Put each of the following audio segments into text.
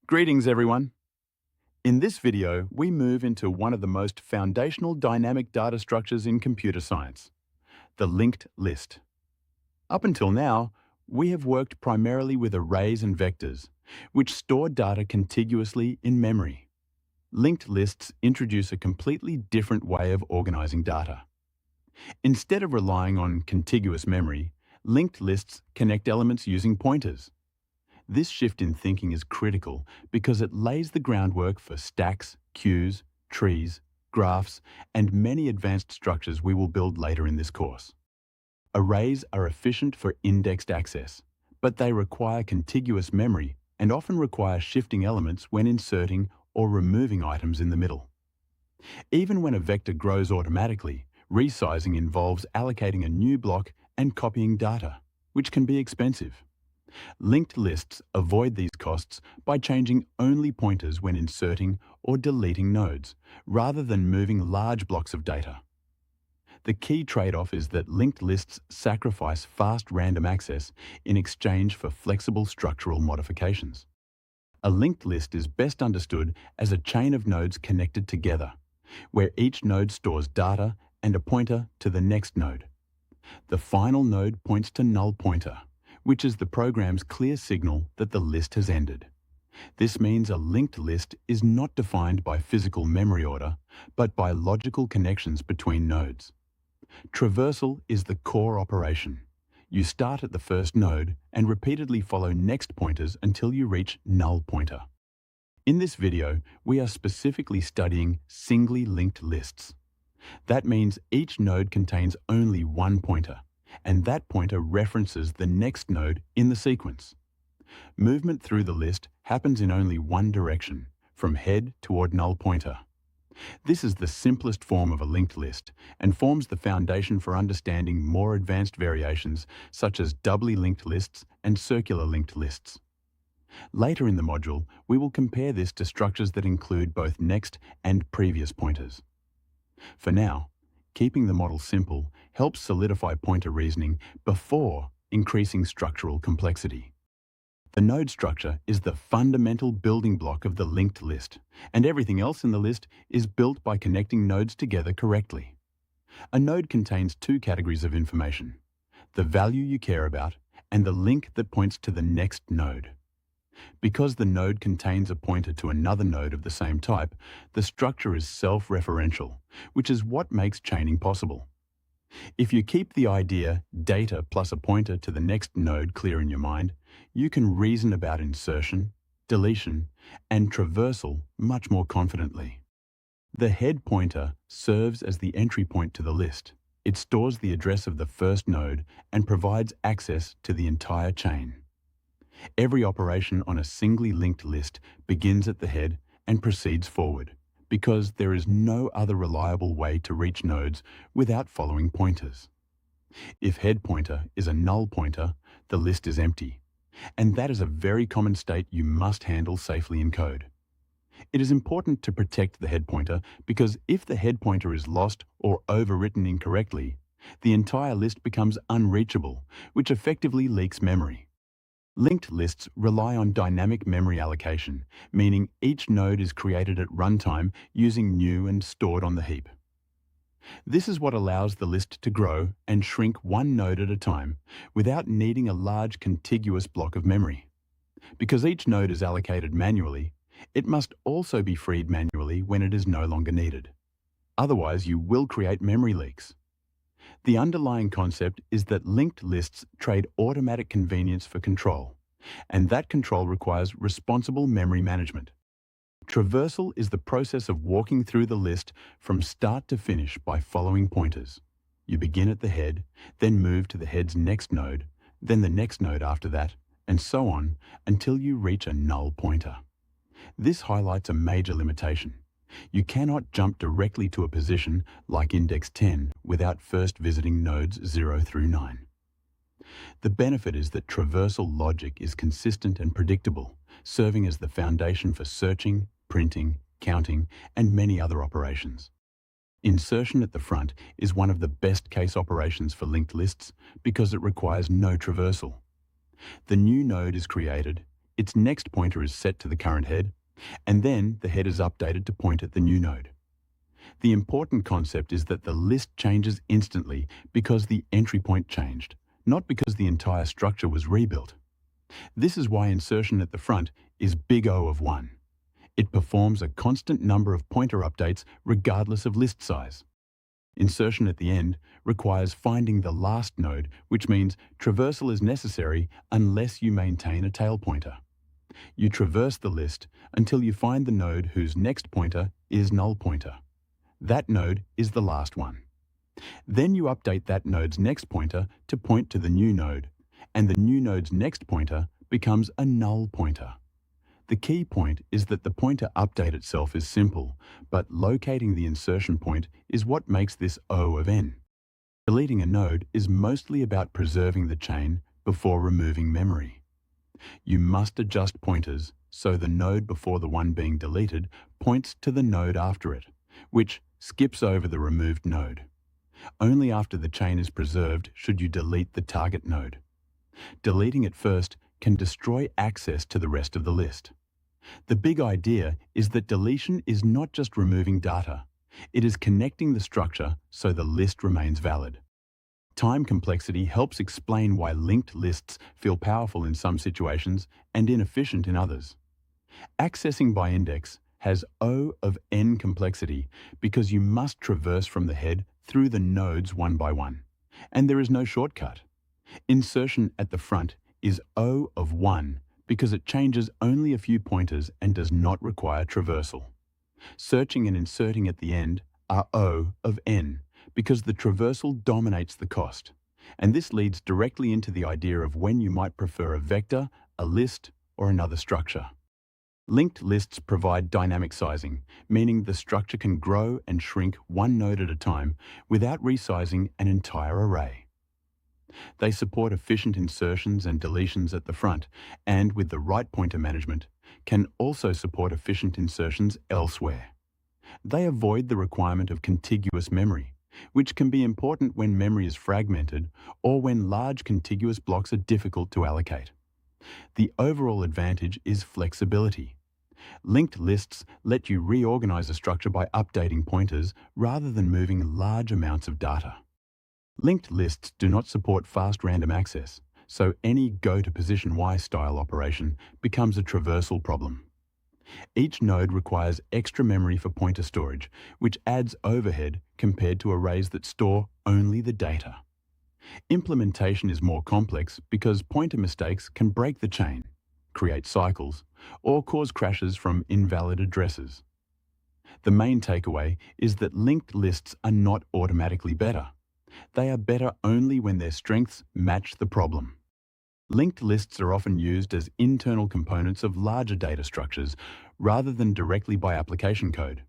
Greetings, everyone. In this video, we move into one of the most foundational dynamic data structures in computer science, the linked list. Up until now, we have worked primarily with arrays and vectors, which store data contiguously in memory. Linked lists introduce a completely different way of organizing data. Instead of relying on contiguous memory, linked lists connect elements using pointers. This shift in thinking is critical because it lays the groundwork for stacks, queues, trees, graphs, and many advanced structures we will build later in this course. Arrays are efficient for indexed access, but they require contiguous memory and often require shifting elements when inserting or removing items in the middle. Even when a vector grows automatically, resizing involves allocating a new block and copying data, which can be expensive. Linked lists avoid these costs by changing only pointers when inserting or deleting nodes, rather than moving large blocks of data. The key trade-off is that linked lists sacrifice fast random access in exchange for flexible structural modifications. A linked list is best understood as a chain of nodes connected together, where each node stores data and a pointer to the next node. The final node points to null pointer, which is the program's clear signal that the list has ended. This means a linked list is not defined by physical memory order, but by logical connections between nodes. Traversal is the core operation. You start at the first node and repeatedly follow next pointers until you reach null pointer. In this video, we are specifically studying singly linked lists. That means each node contains only one pointer, and that pointer references the next node in the sequence. Movement through the list happens in only one direction, from head toward null pointer. This is the simplest form of a linked list and forms the foundation for understanding more advanced variations such as doubly linked lists and circular linked lists. Later in the module, we will compare this to structures that include both next and previous pointers. For now, keeping the model simple helps solidify pointer reasoning before increasing structural complexity. The node structure is the fundamental building block of the linked list, and everything else in the list is built by connecting nodes together correctly. A node contains two categories of information: the value you care about and the link that points to the next node. Because the node contains a pointer to another node of the same type, the structure is self-referential, which is what makes chaining possible. If you keep the idea data plus a pointer to the next node clear in your mind, you can reason about insertion, deletion, and traversal much more confidently. The head pointer serves as the entry point to the list. It stores the address of the first node and provides access to the entire chain. Every operation on a singly linked list begins at the head and proceeds forward, because there is no other reliable way to reach nodes without following pointers. If head pointer is a null pointer, the list is empty, and that is a very common state you must handle safely in code. It is important to protect the head pointer because if the head pointer is lost or overwritten incorrectly, the entire list becomes unreachable, which effectively leaks memory. Linked lists rely on dynamic memory allocation, meaning each node is created at runtime using new and stored on the heap. This is what allows the list to grow and shrink one node at a time without needing a large contiguous block of memory. Because each node is allocated manually, it must also be freed manually when it is no longer needed. Otherwise, you will create memory leaks. The underlying concept is that linked lists trade automatic convenience for control, and that control requires responsible memory management. Traversal is the process of walking through the list from start to finish by following pointers. You begin at the head, then move to the head's next node, then the next node after that, and so on until you reach a null pointer. This highlights a major limitation. You cannot jump directly to a position like index 10 without first visiting nodes 0 through 9. The benefit is that traversal logic is consistent and predictable, serving as the foundation for searching, printing, counting, and many other operations. Insertion at the front is one of the best case operations for linked lists because it requires no traversal. The new node is created, its next pointer is set to the current head, and then the head is updated to point at the new node. The important concept is that the list changes instantly because the entry point changed, not because the entire structure was rebuilt. This is why insertion at the front is big O of 1. It performs a constant number of pointer updates regardless of list size. Insertion at the end requires finding the last node, which means traversal is necessary unless you maintain a tail pointer. You traverse the list until you find the node whose next pointer is null pointer. That node is the last one. Then you update that node's next pointer to point to the new node, and the new node's next pointer becomes a null pointer. The key point is that the pointer update itself is simple, but locating the insertion point is what makes this O of n. Deleting a node is mostly about preserving the chain before removing memory. You must adjust pointers so the node before the one being deleted points to the node after it, which skips over the removed node. Only after the chain is preserved should you delete the target node. Deleting it first can destroy access to the rest of the list. The big idea is that deletion is not just removing data. It is connecting the structure so the list remains valid. Time complexity helps explain why linked lists feel powerful in some situations and inefficient in others. Accessing by index has O of n complexity because you must traverse from the head through the nodes one by one, and there is no shortcut. Insertion at the front is O of 1 because it changes only a few pointers and does not require traversal. Searching and inserting at the end are O of n because the traversal dominates the cost, and this leads directly into the idea of when you might prefer a vector, a list, or another structure. Linked lists provide dynamic sizing, meaning the structure can grow and shrink one node at a time without resizing an entire array. They support efficient insertions and deletions at the front, and with the right pointer management, can also support efficient insertions elsewhere. They avoid the requirement of contiguous memory, which can be important when memory is fragmented or when large contiguous blocks are difficult to allocate. The overall advantage is flexibility. Linked lists let you reorganize a structure by updating pointers rather than moving large amounts of data. Linked lists do not support fast random access, so any go to position Y style operation becomes a traversal problem. Each node requires extra memory for pointer storage, which adds overhead compared to arrays that store only the data. Implementation is more complex because pointer mistakes can break the chain, create cycles, or cause crashes from invalid addresses. The main takeaway is that linked lists are not automatically better. They are better only when their strengths match the problem. Linked lists are often used as internal components of larger data structures rather than directly by application code.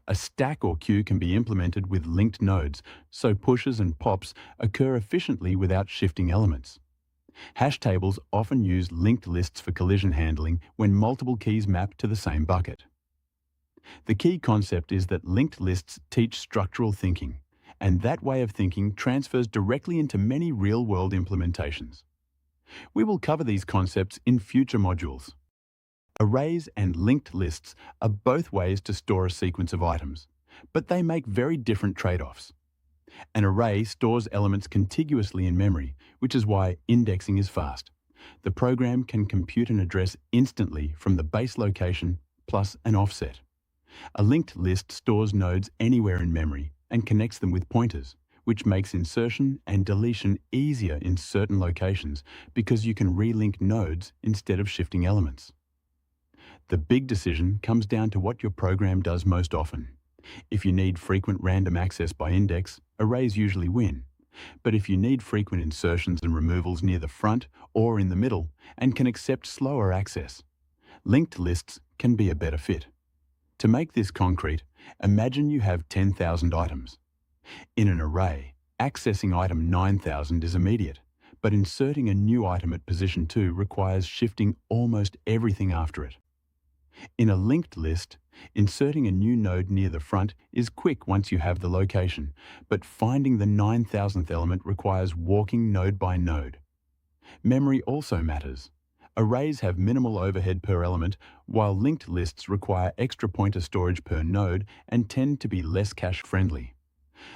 A stack or queue can be implemented with linked nodes, so pushes and pops occur efficiently without shifting elements. Hash tables often use linked lists for collision handling when multiple keys map to the same bucket. The key concept is that linked lists teach structural thinking, and that way of thinking transfers directly into many real-world implementations. We will cover these concepts in future modules. Arrays and linked lists are both ways to store a sequence of items, but they make very different trade-offs. An array stores elements contiguously in memory, which is why indexing is fast. The program can compute an address instantly from the base location plus an offset. A linked list stores nodes anywhere in memory and connects them with pointers, which makes insertion and deletion easier in certain locations because you can relink nodes instead of shifting elements. The big decision comes down to what your program does most often. If you need frequent random access by index, arrays usually win. But if you need frequent insertions and removals near the front or in the middle and can accept slower access, linked lists can be a better fit. To make this concrete, imagine you have 10,000 items. In an array, accessing item 9,000 is immediate, but inserting a new item at position 2 requires shifting almost everything after it. In a linked list, inserting a new node near the front is quick once you have the location, but finding the 9,000th element requires walking node by node. Memory also matters. Arrays have minimal overhead per element, while linked lists require extra pointer storage per node and tend to be less cache-friendly.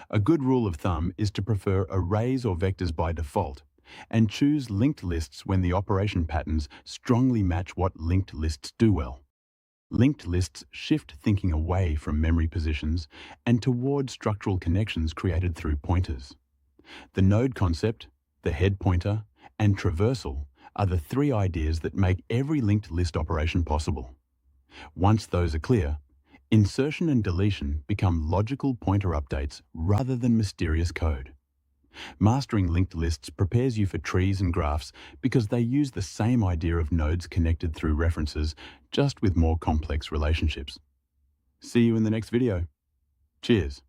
A good rule of thumb is to prefer arrays or vectors by default, and choose linked lists when the operation patterns strongly match what linked lists do well. Linked lists shift thinking away from memory positions and toward structural connections created through pointers. The node concept, the head pointer, and traversal are the three ideas that make every linked list operation possible. Once those are clear, insertion and deletion become logical pointer updates rather than mysterious code. Mastering linked lists prepares you for trees and graphs because they use the same idea of nodes connected through references, just with more complex relationships. See you in the next video. Cheers.